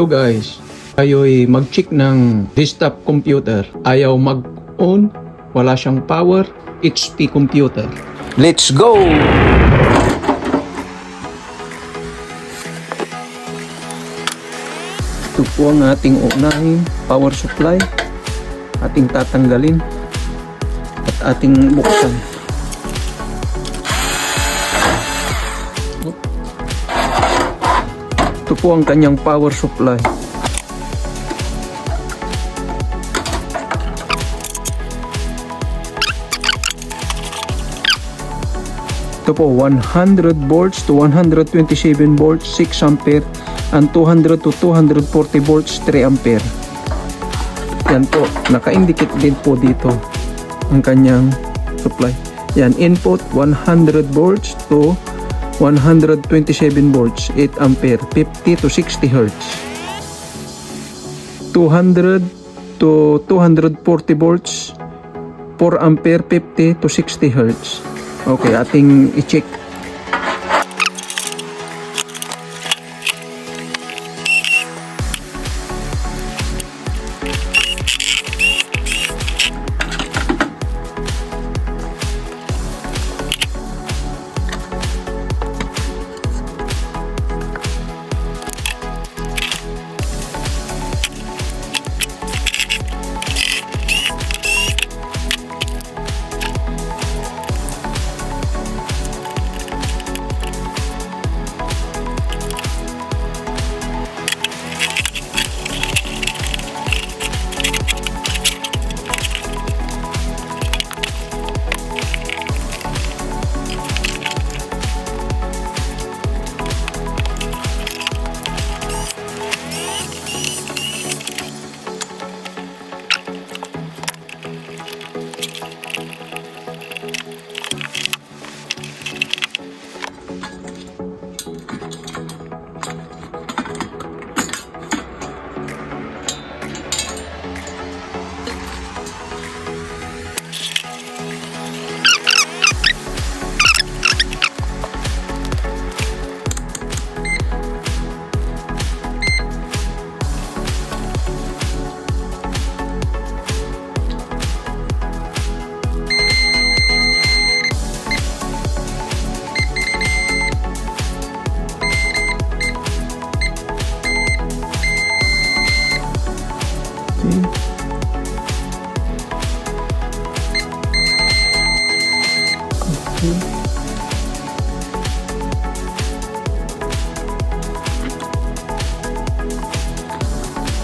So guys, ayo'y mag-check ng desktop computer. Ayaw mag-on, wala siyang power, HP computer. Let's go! Ito po ang ating unahing power supply. Ating tatanggalin at ating buksan. Ito po ang kanyang power supply. Ito po 100 volts to 127 volts 6 ampere and 200 to 240 volts 3 ampere. Yan po, naka-indicate din po dito ang kanyang supply. Yan, input 100 volts to 127 volts 8 ampere 50 to 60 hertz. 200 to 240 volts 4 ampere 50 to 60 hertz. Okay, ating i-check.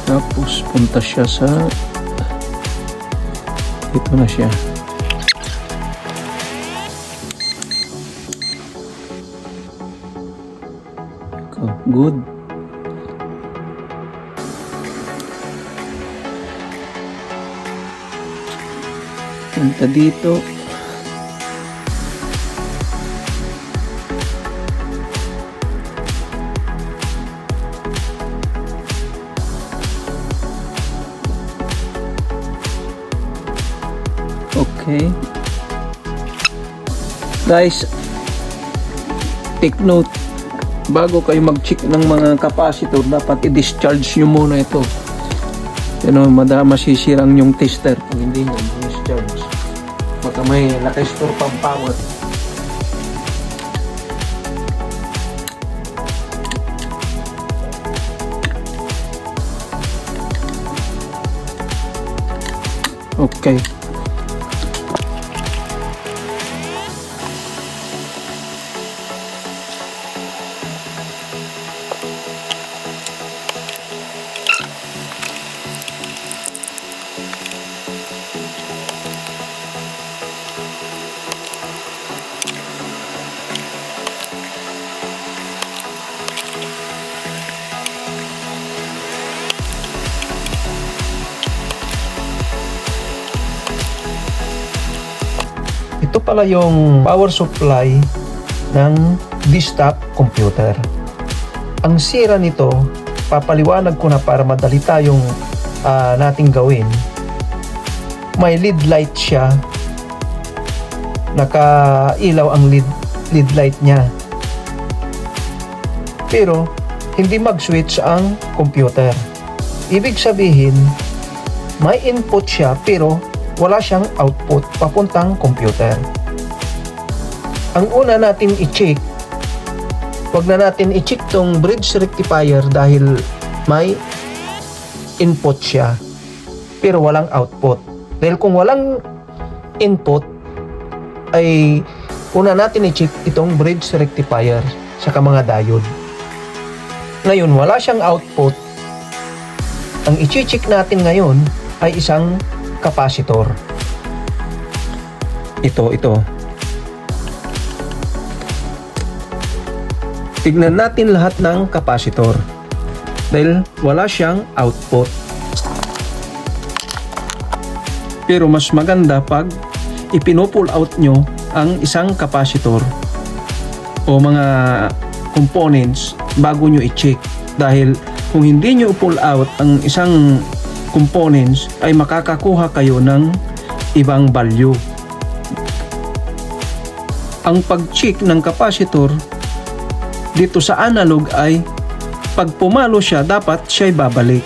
Tapos punta siya sa ito na siya. Good. Punta dito. Okay. Guys, take note. Bago kayo mag-check ng mga capacitor, dapat i-discharge nyo muna ito. Masisirang yung tester kung hindi nyo i-discharge. Baka may naka-store pang power. Okay. Ito pala yung power supply ng desktop computer. Ang sira nito, papaliwanag ko na para madali tayong nating gawin. May LED light siya. Nakailaw ang LED light niya. Pero hindi mag-switch ang computer. Ibig sabihin, may input siya pero wala siyang output papuntang computer. Ang una natin i-check, wag na natin i-check tong bridge rectifier dahil may input siya pero walang output. Dahil kung walang input ay una natin i-check itong bridge rectifier sa mga diode. Ngayon wala siyang output. Ang i-check natin ngayon ay isang capacitor. Ito. Tignan natin lahat ng capacitor dahil wala siyang output. Pero mas maganda pag ipino-pull out nyo ang isang capacitor o mga components bago nyo i-check, dahil kung hindi nyo pull out ang isang components ay makakakuha kayo ng ibang value. Ang pag-check ng capacitor dito sa analog ay pag pumalo siya, dapat siya'y babalik.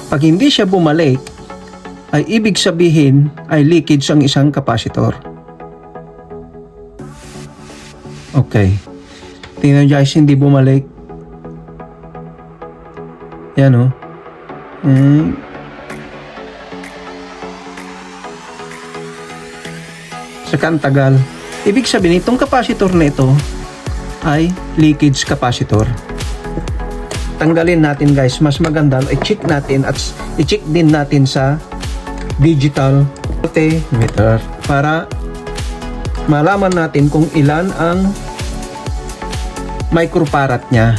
Pag hindi siya bumalik, ay ibig sabihin ay leakage ang isang capacitor. Okay. Tingnan nyo guys, hindi bumalik. Yan o. Saka ang tagal. Ibig sabihin, itong capacitor na ito ay leakage capacitor. Tanggalin natin guys. Mas maganda i-check natin at i-check din natin sa digital multimeter para malaman natin kung ilan ang microfarad niya.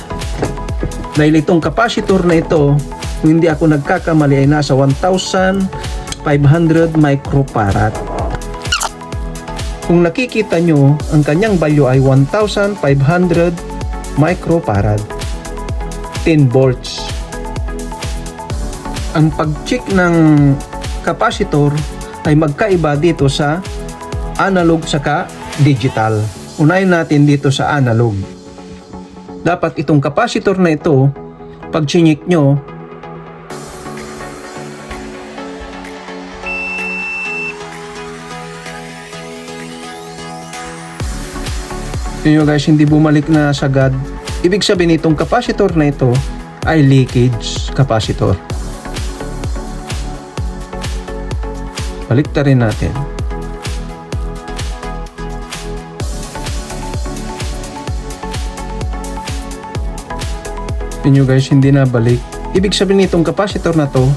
Dahil itong capacitor na ito, kung hindi ako nagkakamali, ay nasa 1,500 microfarad. Kung nakikita nyo, ang kanyang value ay 1,500 microfarad, 10 volts. Ang pag-check ng capacitor ay magkaiba dito sa analog saka digital. Unahin natin dito sa analog. Dapat itong capacitor na ito, pag chinik nyo, yun guys, hindi bumalik na sagad. Ibig sabihin itong capacitor na ito ay leakage capacitor. Baliktarin natin. Yun guys, hindi na balik. Ibig sabihin itong capacitor na to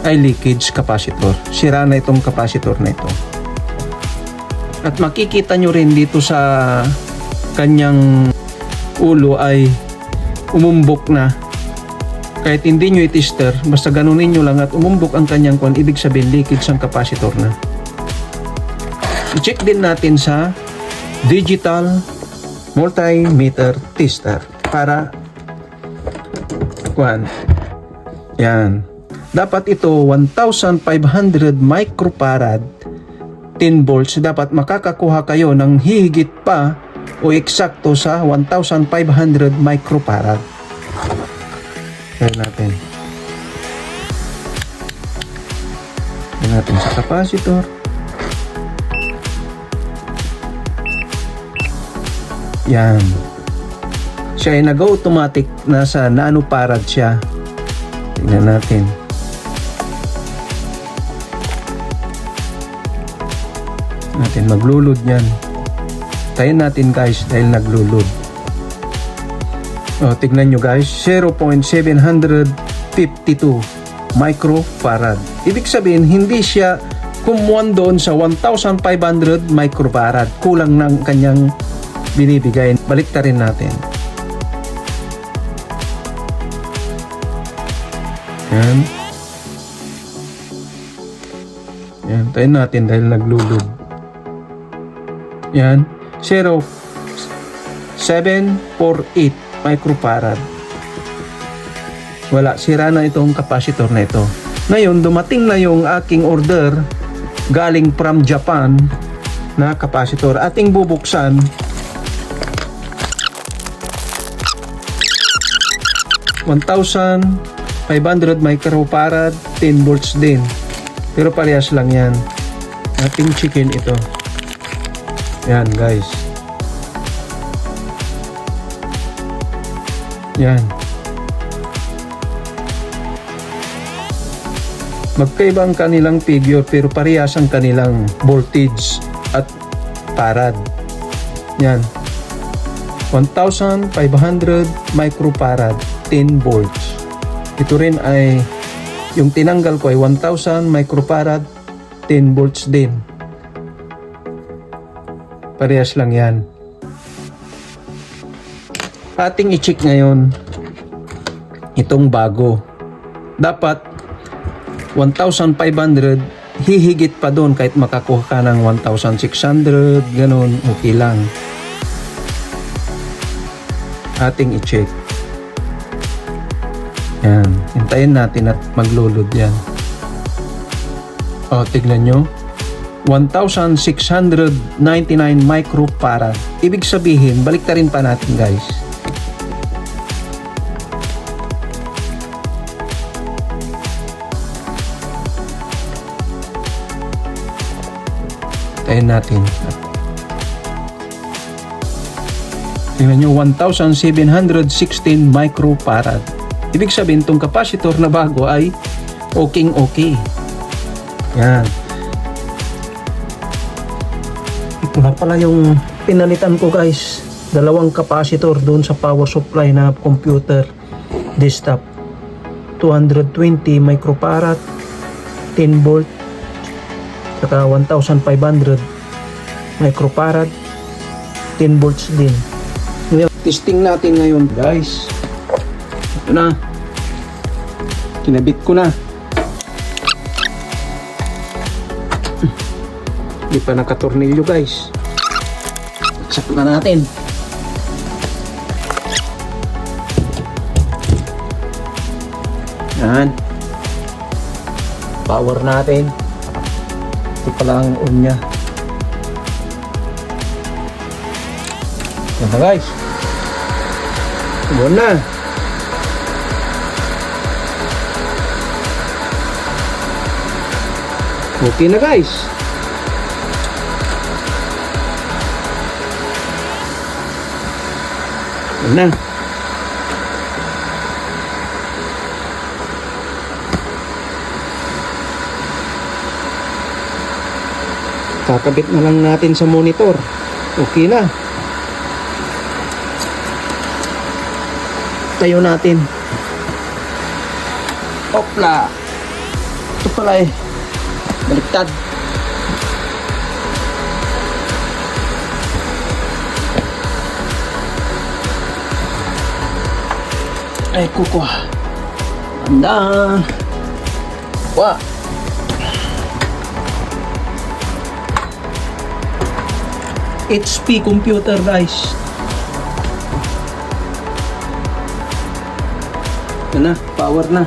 ay leakage capacitor. Sira na itong capacitor na ito. At makikita nyo rin dito sa kanyang ulo ay umumbok na. Kahit hindi nyo i-tester, basta ganunin nyo lang at umumbok ang kanyang kwan, ibig sabihin leakage ang capacitor na. I-check din natin sa digital multimeter tester para kwan. Yan. Dapat ito 1,500 microfarad, 10 volts. Dapat makakakuha kayo ng hihigit pa o eksakto sa 1,500 microfarad. Kaya natin. Kaya natin sa capacitor. Yan. Siya ay nag-automatic na sa nanofarad siya. Tingnan natin. Maglulod yan. Tayin natin guys dahil naglulod. Tignan nyo guys, 0.752 microfarad. Ibig sabihin, hindi siya kumuhan doon sa 1,500 microfarad. Kulang ng kanyang binibigay. Baliktarin natin. Yan. Yan, tayin natin dahil naglulod. Yan. 0.748 microfarad. Wala, sira na itong capacitor na ito. Ngayon, dumating na yung aking order galing from Japan na capacitor. Ating bubuksan. 1,500 microfarad, 10 volts din. Pero parehas lang yan. Ating chicken ito. Yan guys. Yan. Magkaiba ang kanilang figure pero parehas ang kanilang voltage at farad. Yan. 1,500 microfarad, 10 volts. Ito rin ay, yung tinanggal ko ay 1,000 microfarad, 10 volts din. Parehas lang yan. Ating i-check ngayon itong bago. Dapat 1,500, hihigit pa doon kahit makakuha ka ng 1,600, ganun, okay lang. Ating i-check. Yan, hintayin natin at maglulod yan. O, tignan nyo. 1,699 microfarad. Ibig sabihin, baliktarin pa natin guys. Hintayin natin. Tingnan nyo, 1,716 microfarad. Ibig sabihin, itong capacitor na bago ay okay. Yan. Ito na pala yung pinalitan ko guys. Dalawang capacitor doon sa power supply na computer desktop. 220 microfarad, 10 volt, saka 1,500 microfarad, 10 volts din. Testing natin ngayon guys. Ito na. Kinabit ko na. Hindi pa nakatornilyo guys. Saksak na natin. Yan. Power natin. Ito pala ang on nya. Yan na guys. Buwan na. Okay na guys. Yan na. Kakabit na lang natin sa monitor. Okay na. Tayo natin. Opla. Ito pala eh. Baliktad. Ay kuko. Anda. Wah. HP computer guys. Yan na, power na.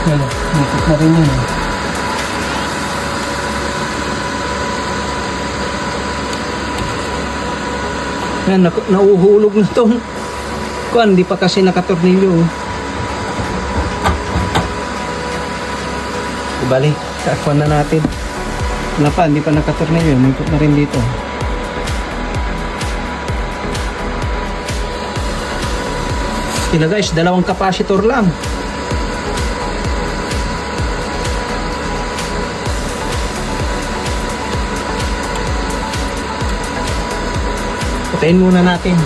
Yan, nakit na rin yun. Yan, nauhulog na itong kuwan, di pa kasi nakatornilyo. Bali, kakuan na natin. Wala pa, hindi pa nakatornilyo. May ikot na rin dito. Sila guys, dalawang capacitor lang. Patayin muna natin.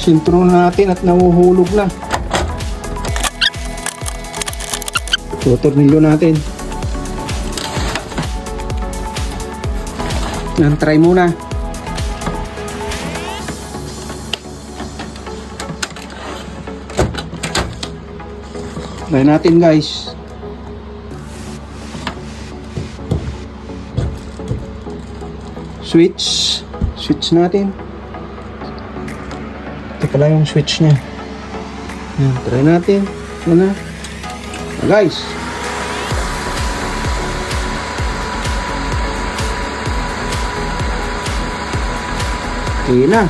Sintro natin at nahuhulog na. Tutornilyo natin. Yan, try muna. Try natin guys. switch natin. Ito pala yung switch nya. Yan, try natin. Ano? Guys, okay na.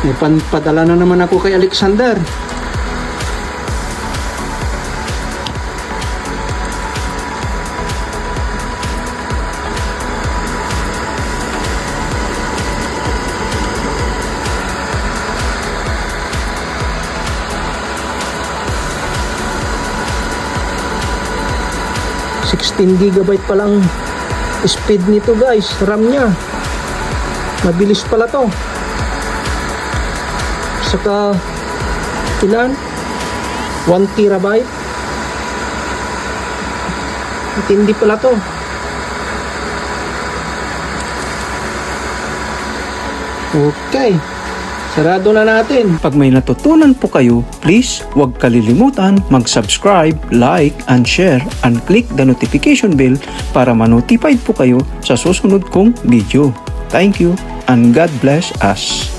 May padala na naman ako kay Alexander. GB pa lang speed nito guys, RAM nya. Mabilis pala to. Saka ilan? 1 terabyte. Hindi pala to. Okay. Sarado na natin. Pag may natutunan po kayo, please huwag kalilimutan mag-subscribe, like, and share, and click the notification bell para ma-notified po kayo sa susunod kong video. Thank you and God bless us.